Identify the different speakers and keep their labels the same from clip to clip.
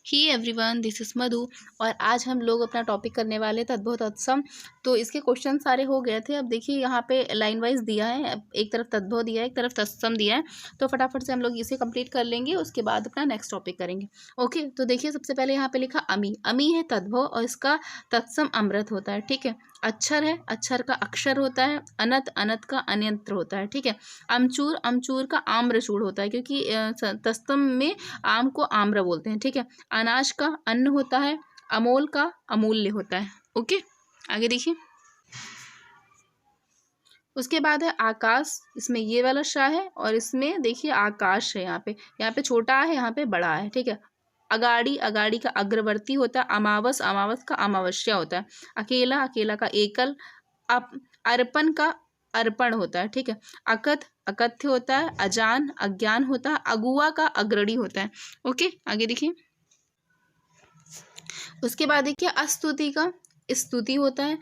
Speaker 1: He everyone, this is मधु। और आज हम लोग अपना टॉपिक करने वाले तद्भव तत्सम। तो इसके क्वेश्चन सारे हो गए थे। अब देखिए यहाँ पे लाइन वाइज दिया है, एक तरफ तद्भव दिया है, एक तरफ तत्सम दिया है। तो फटाफट से हम लोग इसे कंप्लीट कर लेंगे, उसके बाद अपना नेक्स्ट टॉपिक करेंगे। ओके, तो देखिए सबसे पहले यहाँ पे लिखा अमी। अमी है तद्भव और इसका तत्सम अमृत होता है। ठीक है, अक्षर है, अक्षर का अक्षर होता है। अनत, अनत का अन्यंत्र होता है। ठीक है, अमचूर, अमचूर का आम्रचूड़ होता है, क्योंकि तत्सम में आम को आम्र बोलते हैं। ठीक है, अनाज का अन्न होता है। अमोल का अमूल्य होता है। ओके, आगे देखिए। उसके बाद है आकाश। इसमें ये वाला शाह है और इसमें देखिए आकाश है। यहाँ पे छोटा है, यहाँ पे बड़ा है। ठीक है, अगाड़ी, अगाड़ी का अग्रवर्ती होता है। अमावस, अमावस का अमावस्या होता है। अकेला, अकेला का एकल। अर्पण का अर्पण होता है। ठीक है, अकथ, अकथ्य होता है। अजान, अज्ञान होता है। अगुआ का अग्रणी होता है। ओके, आगे देखिए। उसके बाद देखिए अस्तुति का स्तुति होता है।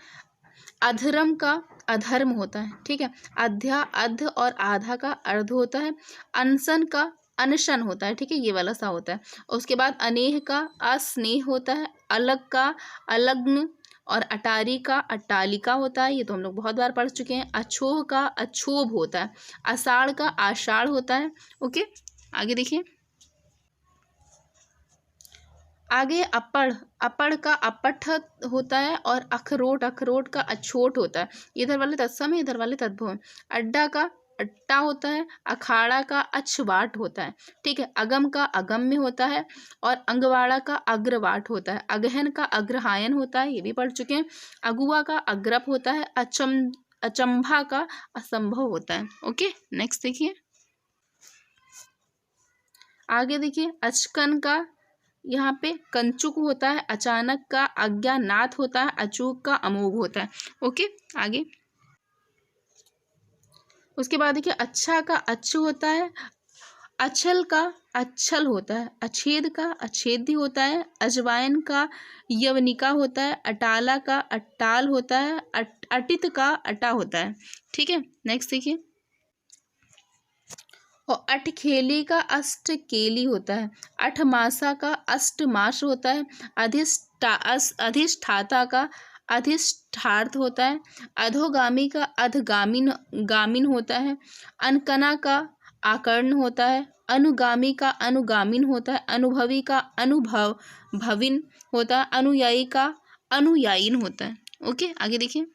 Speaker 1: अधर्म का अधर्म होता है। ठीक है, अध्या, अध और आधा का अर्ध होता है। अनशन का अनशन होता है। ठीक है, ये वाला सा होता है। उसके बाद अनेह का अस्नेह होता है। अलग का अलग्न और अटारी का अट्टालिका होता है। ये तो हम लोग बहुत बार पढ़ चुके हैं। अछोह का अछोभ होता है। आषाढ़ का आषाढ़ होता है। ओके, आगे देखिए। आगे अपढ़, अपढ़ का अपठ होता है। और अखरोट, अखरोट का अछोट होता है। इधर वाले तत्सम है, इधर वाले तद्भव है। अड्डा का अट्टा होता है। अखाड़ा का अछवाट होता है। ठीक है, अगम का अगम्य होता है। और अंगवाड़ा का अग्रवाट होता है। अगहन का अग्रहायन होता है, ये भी पढ़ चुके हैं। अगुआ का अग्रप होता है। अचंभा का असंभव होता है। ओके, नेक्स्ट देखिए। आगे देखिए, अचकन का यहाँ पे कंचुक होता है। अचानक का अज्ञानाथ होता है। अचूक का अमोघ होता है। ओके, आगे। उसके बाद देखिए अच्छा का अच्छ होता है। अछल का अच्छल होता है। अछेद का अछेद्य होता है। अजवाइन का यवनिका होता है। अटाला का अट्टाल होता है। अटित का अटा होता है। ठीक है, नेक्स्ट देखिए। और अठखेली का अष्टकेली होता है। अठमासा का अष्टमास होता है। अधिष्ठाता का अधिष्ठार्थ होता है। अधोगामी का अधगामिन गामिन होता है। अनकना का आकर्ण होता है। अनुगामी का अनुगामिन होता है। अनुभवी का अनुभव भविन होता है। अनुयायी का अनुयायीन होता है। ओके, आगे देखिए।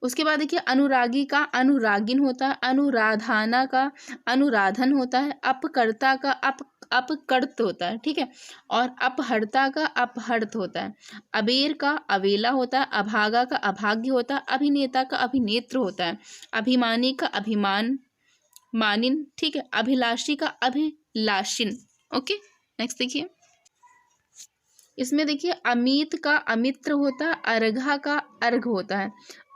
Speaker 1: उसके बाद देखिए अनुरागी का अनुरागिन होता है। अनुराधाना का अनुराधन होता है। अपकर्ता का अपकर्त होता है। ठीक है, और अपहर्ता का अपहर्त होता है। अबेर का अवेला होता है। अभागा का अभाग्य होता है। अभिनेता का अभिनेत्र होता है। अभिमानी का अभिमान मानिन। ठीक है, अभिलाषी का अभिलाषिन। ओके, नेक्स्ट देखिए। इसमें देखिए अमित का अमित्र होता है। अर्घा का अर्घ होता है।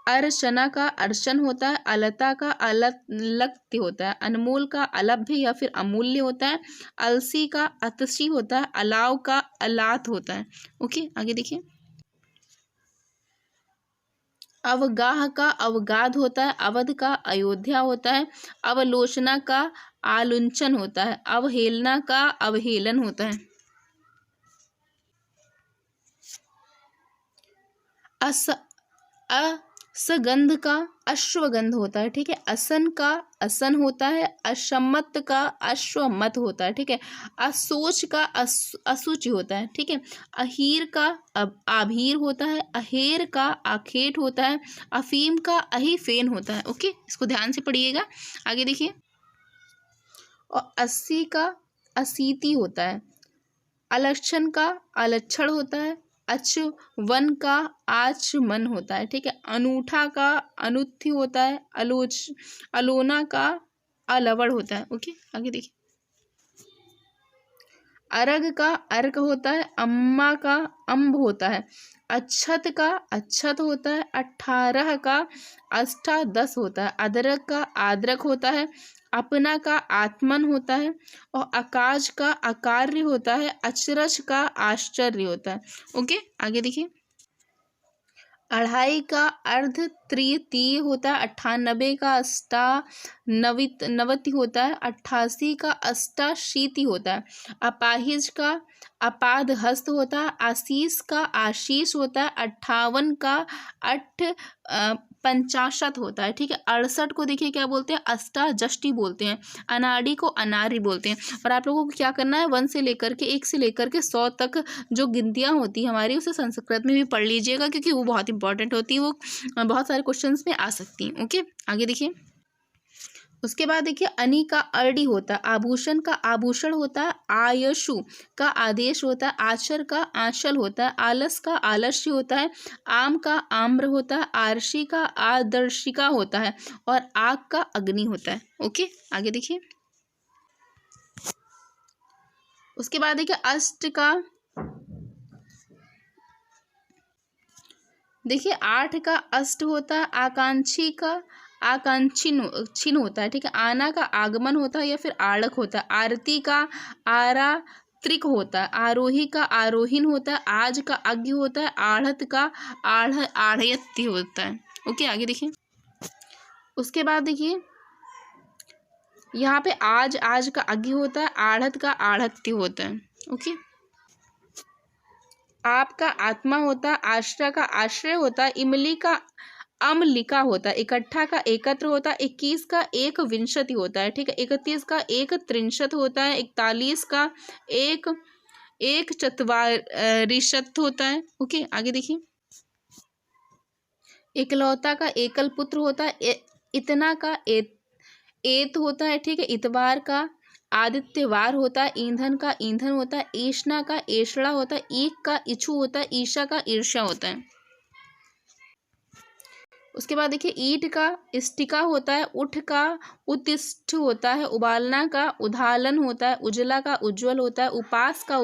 Speaker 1: अर्चना का अर्चन होता है। अलता का अलक्त्य होता है। अनमोल का अलभ्य या फिर अमूल्य होता है। अलसी का अतसी होता है। अलाव का अलात होता है। ओके, आगे देखिए। अवगाह का अवगाध होता है। अवध का अयोध्या होता है। अवलोचना का आलुंचन होता है। अवहेलना का अवहेलन होता है। असगंध का अश्वगंध होता है। ठीक है, असन का असन होता है। अशमत का अश्वमत होता है। ठीक है, असोच का असुचि होता है। ठीक है, अहीर का आभीर होता है। अहेर का आखेट होता है। अफीम का अहीफेन होता है। ओके, इसको ध्यान से पढ़िएगा। आगे देखिए। और अस्सी का असीति होता है। अलक्षण का अलक्षण होता है। वन का आचमन होता है। ठीक है, अनूठा का अनुत्थि होता है। अलोना का अलवड़ होता है। ओके, आगे देखिए। अर्घ का अर्घ होता है। अम्मा का अम्ब होता है। अक्षत का अक्षत होता है। 18 का अष्टादश होता है। अदरक का आद्रक होता है। अपना का आत्मन होता है। और अकाज का अकार्य होता है। अचरज का आश्चर्य होता है। ओके, आगे देखिए। अढ़ाई का अर्ध तृतीय होता है। 98 का नवति होता है। 88 का अष्टाशीति होता है। अपाहिज का अपाद हस्त होता है। आशीष का आशीष होता है। 58 का अठ पंचाशत होता है। ठीक है। 68 को देखिए क्या बोलते हैं, अष्टाजष्टि बोलते हैं। अनाड़ी को अनारी बोलते हैं। और आप लोगों को क्या करना है, 1 से लेकर के 1 से लेकर के 100 तक जो गिनतियाँ होती हैं हमारी, उसे संस्कृत में भी पढ़ लीजिएगा, क्योंकि वो बहुत इंपॉर्टेंट होती है। वो बहुत सारे क्वेश्चंस में आ सकती हैं। ओके, आगे देखिए। उसके बाद देखिए, अनि का अर्डी होता है। आभूषण का आभूषण होता है। आयशु का आदेश होता है। आचर का आंचल होता है। आलस का आलस्य होता है। आम का आम्र होता है। आरशी का आदर्शिका होता है। और आग का अग्नि होता है। ओके, आगे देखिए। उसके बाद देखिए, अष्ट का देखिए 8 का अष्ट होता है। आकांक्षी का आकांक्षिन होता है। ठीक है। आना का आगमन होता है या फिर आड़क होता है। आरती का आरात्रिक होता है। आरोही का आरोहीन होता है। आज का अज्ञ होता है। आढ़त का आढ़यत्य होता है। ओके, आगे देखिए। उसके बाद देखिए, यहाँ पे आज का अज्ञ होता है। आढ़त का आढ़त्य होता है। ओके। आपका आत्मा होता है। आश्रय का आश्रय होता है। इमली का अमलिका होता है। इकट्ठा का एकत्र होता है। 21 का एक विंशति होता है। ठीक है। 31 का एक त्रिंशत होता है। 41 का एक चतवारिशत होता है। ओके, आगे देखिए। एकलौता का एकल पुत्र होता है। इतना का एत होता है। ठीक है। इतवार का आदित्यवार होता है। ईंधन का ईंधन होता है। ईष्णा का एषणा होता है। ईक का इच्छु होता है। ईशा का ईर्ष्या होता है। उसके बाद देखिए, ईट का इष्टिका होता है। उठ का उत्तिष्ठ होता है। उबालना का उधालन होता है। उजला का उज्ज्वल होता है। उपास का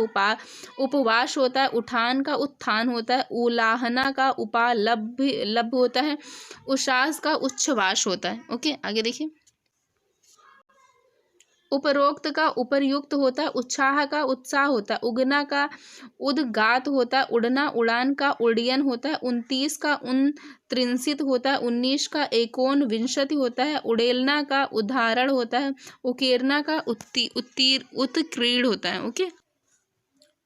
Speaker 1: उपवास होता है। उठान का उत्थान होता है। उलाहना का लभ होता है। उश्वास का उच्छ्वास होता है। ओके, आगे देखिए। उपरोक्त का उपर्युक्त होता है। उत्साह का उत्साह होता है। उगना का उद्गात होता है। उड़ना उड़ान का उड्डयन होता है। 29 का उनत्रिंशित होता है। 19 का एकोनविंशति होता है। उड़ेलना का उदाहरण होता है। उकेरना का उत्क्रीड़ होता है। ओके।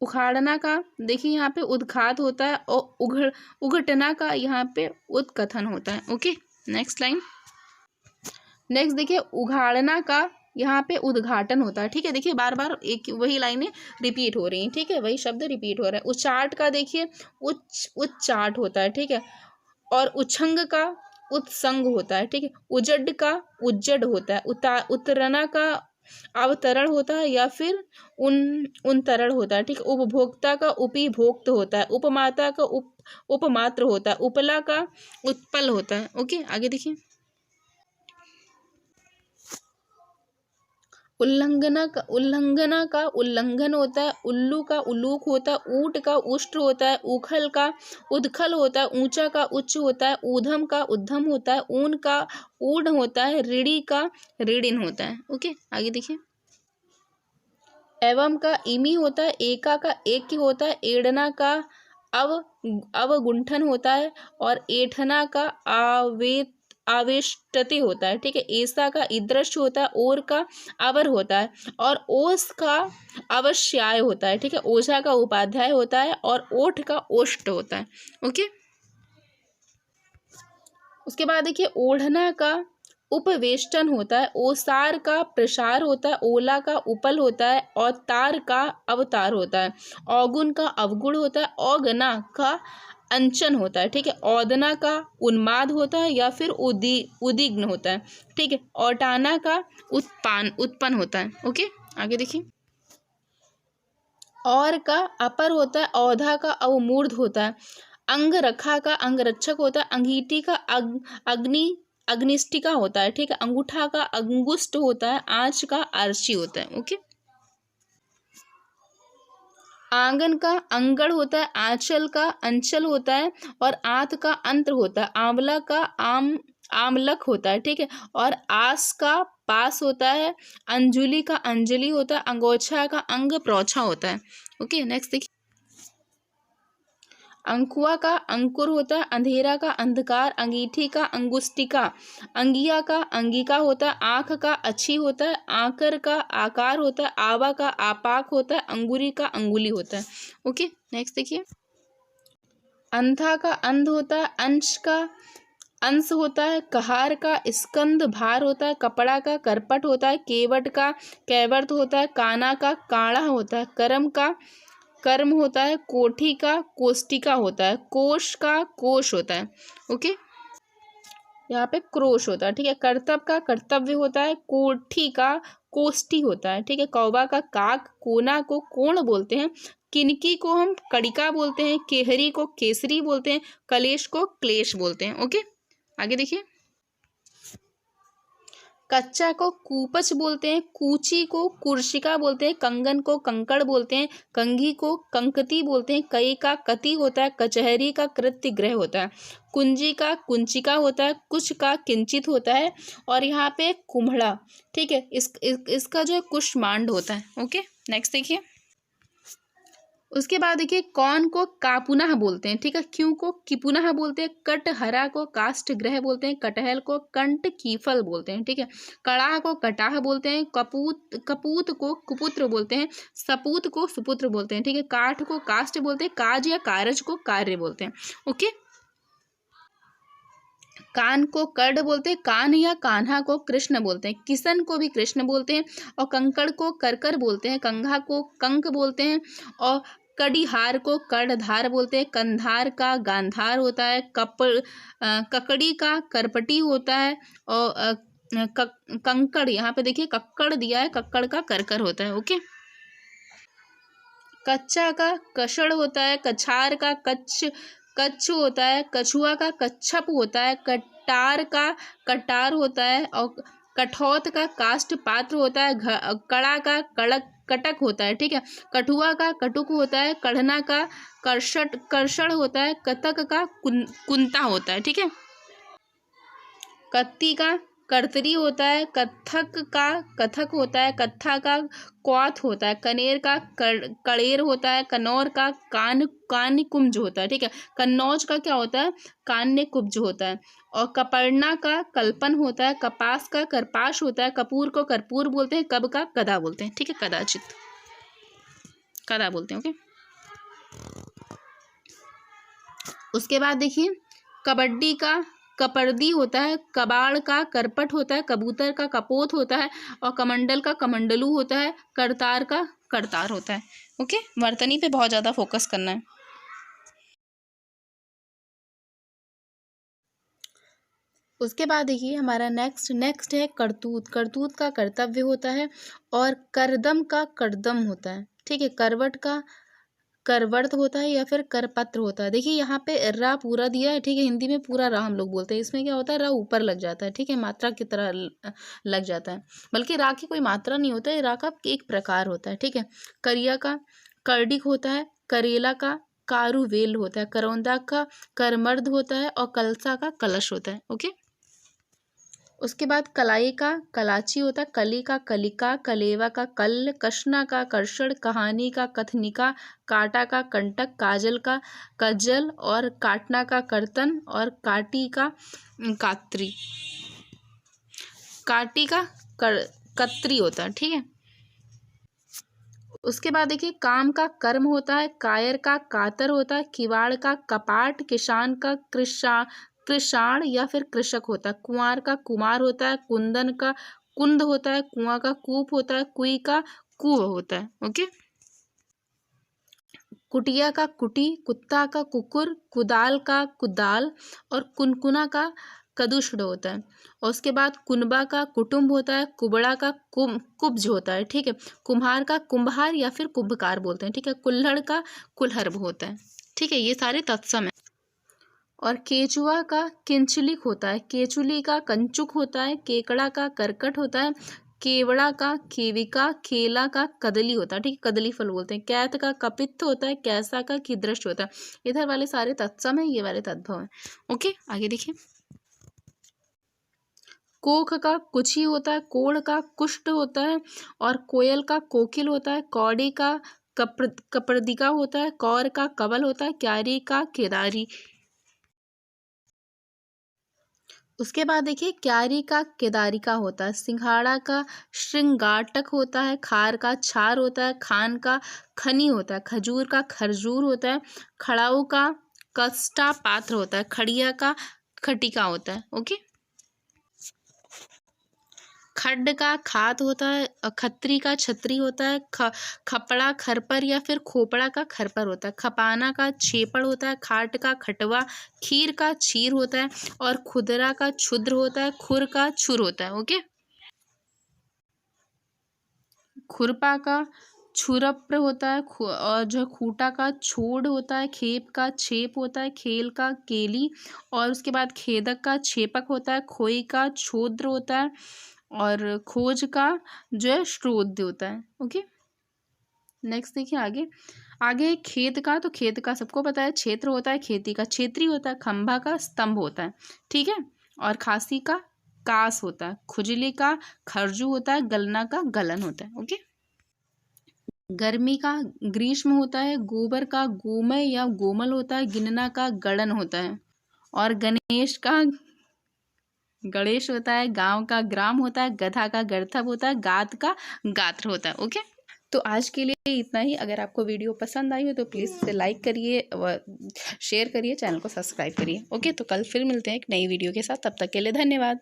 Speaker 1: उखाड़ना का देखिए यहाँ पे उद्घात होता है। और उघटना का यहाँ पे उत्कथन होता है। Okay, next line. नेक्स्ट देखिए, उघाड़ना का यहाँ पे उद्घाटन होता है। ठीक है। देखिए बार बार एक वही लाइनें रिपीट हो रही हैं। ठीक है, वही शब्द रिपीट हो रहा है। उच्चाट का देखिए उच्चाट होता है। ठीक है। और उच्छंग का उत्संग होता है। ठीक है। उजड का उज्जड होता है। उतरना का अवतरण होता है या फिर उनतरण होता है। ठीक है। उपभोक्ता का उपभोक्त होता है। उपमाता का उपमात्र होता है। उपला का उत्पल होता है। ओके, आगे देखिए। उल्लंघना का उल्लंघन होता है। उल्लू का उल्लूक होता है। ऊंट का उष्ट्र होता है। उखल का उदखल होता है। ऊंचा का उच्च होता है। ऊधम का उद्धम होता है। ऊन का ऊढ़ होता है। ऋणी का ऋणिन होता है। ओके, आगे देखिए। एवं का इमी होता है। एका का एक होता है। एड़ना का अवगुंठन होता है। और एठना का आवेष्टते होता है। ठीक है। ऐसा का ईदृश होता है। ओर का अवर होता है। और ओस का अवश्याय होता है। ठीक है। ओझा का उपाध्याय होता है। और ओठ का ओष्ट होता है। ओके। उसके बाद देखिए, ओढ़ना का उपवेष्टन होता है। ओसार का प्रसार होता है। ओला का उपल होता है। और तार का अवतार होता है। औगुण का अवगुण होता है। औगना का अंचन होता है। ठीक है। औदना का उन्माद होता है या फिर उदिग्न होता है। ठीक है। औटाना का उत्पन्न होता है। ओके, आगे देखिए। और का अपर होता है। औधा का अवमूर्ध होता है। अंगरखा का अंगरक्षक होता है। अंगीठी का अग्निष्टिका होता है। ठीक है। अंगूठा का अंगुष्ट होता है। आंच का आरची होता है। ओके। आंगन का अंगड़ होता है। आंचल का अंचल होता है। और आंत का अंत्र होता है। आंवला का आमलक होता है। ठीक है। और आस का पास होता है। अंजुली का अंजलि होता है। अंगोछा का अंग प्रोछा होता है। ओके, नेक्स्ट देखिए। अंकुआ का अंकुर होता है, अंधेरा का अंधकार, अंगीठी का अंगुष्टिका, अंगिया का अंगिका होता है, आँख का अच्छी होता है, आकर का आकार होता है, आवा का आपाक होता है, अंगुरी का अंगुली होता है। ओके, नेक्स्ट देखिए। अंधा का अंध होता है, अंश का अंश होता है, कहार का स्कंद भार होता है, कपड़ा का करपट होता है, केवट का कैवर्त होता है, काना का काढ़ा होता है, कर्म का कर्म होता है, कोठी का कोष्टिका होता है, कोश का कोश होता है। ओके, यहाँ पे क्रोश होता है। ठीक है, कर्तव्य का कर्तव्य होता है, कोठी का कोष्टी होता है। ठीक है, कौवा का काक, कोना को कोण बोलते हैं, किनकी को हम कड़िका बोलते हैं, केहरी को केसरी बोलते हैं, कलेश को क्लेश बोलते हैं। ओके, आगे देखिए। कच्चा को कूपच बोलते हैं, कूची को कुर्शिका बोलते हैं, कंगन को कंकड़ बोलते हैं, कंघी को कंकती बोलते हैं, कई का कति होता है, कचहरी का कृत्य गृह होता है, कुंजी का कुंचिका होता है, कुछ का किंचित होता है, और यहाँ पे कुम्हड़ा। ठीक है, इसका जो है कुष्मांड होता है। ओके, नेक्स्ट देखिए। उसके बाद देखिए, कौन को कापुनः बोलते हैं। ठीक है, क्यों को किपुनः बोलते हैं, कटहरा को काष्ठ ग्रह बोलते हैं, कटहल को कंट कीफल बोलते हैं। ठीक है, कड़ाह को कटाह बोलते हैं, कपूत को कुपुत्र बोलते हैं, सपूत को सुपुत्र बोलते हैं। ठीक है, काठ को काष्ठ बोलते हैं, काज या कारज को कार्य बोलते हैं। ओके, कान को कर्ण बोलते हैं, कान या कान्हा को कृष्ण बोलते हैं, किसन को भी कृष्ण बोलते हैं, और कंकड़ को करकर बोलते हैं, कंघा को कंक बोलते हैं, और कड़ीहार को कर्णधार बोलते हैं, कंधार का गांधार होता है, ककड़ी का करपटी होता है, और कंकड़, यहाँ पे देखिए कक्कड़ दिया है, कक्कड़ का करकर होता है। ओके, कच्चा का कषण होता है, कछार का कच्छ होता है, कछुआ का कच्छप होता है, कटार का कटार होता है, और कठौत का काष्ठ पात्र होता है, कड़ा का कटक होता है। ठीक है, कठुआ का कटुक होता है, कढ़ना का कर्षण होता है, कतक का कुंता होता है। ठीक है, कत्ती का कर्तरी होता है, कथक का कथक होता है, कत्था का क्वाथ होता है, कनेर का कड़ेर होता है, कनौर का कान्य कुंज होता है। ठीक है, कन्नौज का क्या होता है, कान्य कुब्ज होता है, और कपर्णा का कल्पन होता है, कपास का करपाश होता है, कपूर को कर्पूर बोलते हैं, कब का कदा बोलते हैं। ठीक है, कदाचित कदा बोलते हैं। ओके, उसके बाद देखिए, कबड्डी का कपर्दी होता है, कबाड़ का करपट होता है, कबूतर का कपोत होता है, और कमंडल का कमंडलू होता है, करतार का करतार होता है। ओके, वर्तनी पे बहुत ज़्यादा फोकस करना है। उसके बाद देखिए, हमारा नेक्स्ट है करतूत। करतूत का कर्तव्य होता है, और करदम का करदम होता है। ठीक है, करवट का करवर्त होता है, या फिर करपत्र होता है। देखिए यहाँ पे रा पूरा दिया है। ठीक है, हिंदी में पूरा रा हम लोग बोलते हैं, इसमें क्या होता है, रा ऊपर लग जाता है। ठीक है, मात्रा की तरह लग जाता है, बल्कि रा की कोई मात्रा नहीं होता है, रा का एक प्रकार होता है। ठीक है, करिया का करडिक होता है, करेला का कारुवेल होता है, करौंदा का करमर्द होता है, और कलसा का कलश होता है। ओके, उसके बाद कलाई का कलाची होता है, कली का कलिका, कलेवा का कल, कसना का कर्षण, कहानी का कथनिका, काटा का कंटक, काजल का कज्जल, और काटना का कर्तन, और काटी का कात्री, काटी का कत्री होता है। ठीक है, उसके बाद देखिए, काम का कर्म होता है, कायर का कातर होता है, किवाड़ का कपाट, किसान का कृषाण या फिर कृषक होता है, कुंवार का कुमार होता है, कुंदन का कुंद होता है, कुआं का कूप होता है, कुई का कुव होता है। ओके, कुटिया का कुटी, कुत्ता का कुकुर, कुदाल का कुदाल, और कुनकुना का कदुष्ण होता है। और उसके बाद कुनबा का कुटुंब होता है, कुबड़ा का कुब्ज होता है। ठीक है, कुम्हार का कुंभार या फिर कुंभकार बोलते हैं। ठीक है, कुल्हड़ का कुल्हड़ होता है। ठीक है, ये सारे तत्सम है। और केचुआ का किंचलिक होता है, केचुली का कंचुक होता है, केकड़ा का करकट होता है, केवड़ा का केविका, केला का कदली होता है। ठीक है, कदली फल बोलते हैं। कैत का कपित्थ होता है, कैसा का कीदृश होता है। इधर वाले सारे तत्सम है, ये वाले तद्भव है। ओके, आगे देखिए। कोख का कुची होता है, कोढ़ का कुष्ठ होता है, और कोयल का कोकिल होता है, कौड़ी का कपर्दिका होता है, कौर का कवल होता है, क्यारी का केदारी। उसके बाद देखिए क्यारी का केदारिका होता है, सिंघाड़ा का श्रृंगाटक होता है, खार का छार होता है, खान का खनी होता है, खजूर का खरजूर होता है, खड़ाऊ का कष्टा पात्र होता है, खड़िया का खटिका होता है। ओके। खड्ड का खात होता है, खत्री का छतरी होता है, खपड़ा खरपर या फिर खोपड़ा का खरपर होता है, खपाना का छेपड़ होता है, खाट का खटवा, खीर का छीर होता है, और खुदरा का क्षुद्र होता है, खुर का छुर होता है। ओके। खुरपा का छुरप्र होता है, और जो खूटा का छोड़ होता है, खेप का छेप होता है, खेल का केली, और उसके बाद खेदक का छेपक होता है, खोई का छोद्र होता है, और खोज का जो है श्रोध्य होता है। ओके। नेक्स्ट देखिए आगे। आगे खेत का, तो खेत का सबको पता है, क्षेत्र होता है, खेती का क्षेत्री होता है, खंभा का स्तंभ होता है। ठीक है। और खांसी का कास होता है, खुजली का खरजू होता है, गलना का गलन होता है। ओके। गर्मी का ग्रीष्म होता है, गोबर का गोमय या गोमल होता है, गिनना का गणन होता है, और गणेश का गणेश होता है, गांव का ग्राम होता है, गधा का गर्थब होता है, गात का गात्र होता है। ओके। तो आज के लिए इतना ही। अगर आपको वीडियो पसंद आई हो तो प्लीज़ इसे लाइक करिए और शेयर करिए, चैनल को सब्सक्राइब करिए। ओके। तो कल फिर मिलते हैं एक नई वीडियो के साथ, तब तक के लिए धन्यवाद।